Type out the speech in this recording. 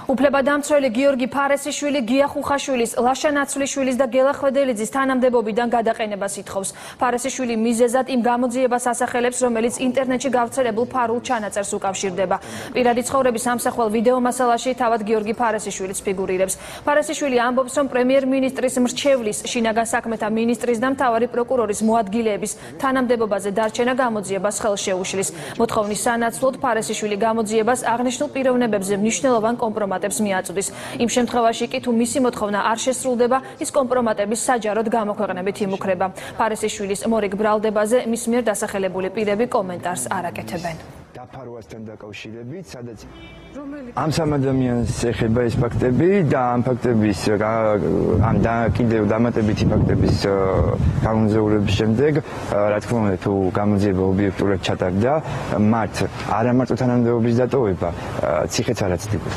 უფლებადამცველი გიორგი ფარესიშვილი გია ხუხაშვილის, ლაშა ნაცვლიშვილის და გელა ხვედელიძის თანამდებობიდან გადაყენებას ითხოვს. ფარესიშვილი მიზეზად იმ გამოძიებას ასახელებს, რომელიც ინტერნეტში გავრცელებულ ფარულ ჩანაწერს უკავშირდება. პირადი ცხოვრების ამსახველ ვიდეო მასალაში თავად გიორგი ფარესიშვილიც ფიგურირებს. ფარესიშვილი ამბობს, რომ პრემიერ-მინისტრის მრჩევლის, შინაგან საქმეთა მინისტრის და მთავარი პროკურორის მოადგილეების თანამდებობაზე დარჩენა გამოძიებას ხელს შეუშლის. მოთხოვნის სანაცვლოდ ფარესიშვილი გამოძიებას აღნიშნულ პიროვნებებზე მნიშვნელოვან კომპრომატებს მიაწვდის. იმ შემთხვევაში კი თუ მისი მოთხოვნა არ შესრულდება, ის კომპრომატების საჯაროდ გამოქვეყნებით იმუქრება. ფარესიშვილის მორიგ ბრალდებაზე მის მიერ დასახელებული პირები კომენტარს არ აკეთებენ. დაფარვასთან დაკავშირებით, სადაც ამ სამ ადამიანს ეხება ეს ფაქტები და ამ ფაქტების კიდევ დამატებითი ფაქტების გამომზაურების შემდეგ, რა თქმა უნდა, თუ გამოძიება ობიექტურად ჩატარდა, მათ არა მარტო თანამდებობის დატოვება, ციხეც არ აცდებათ.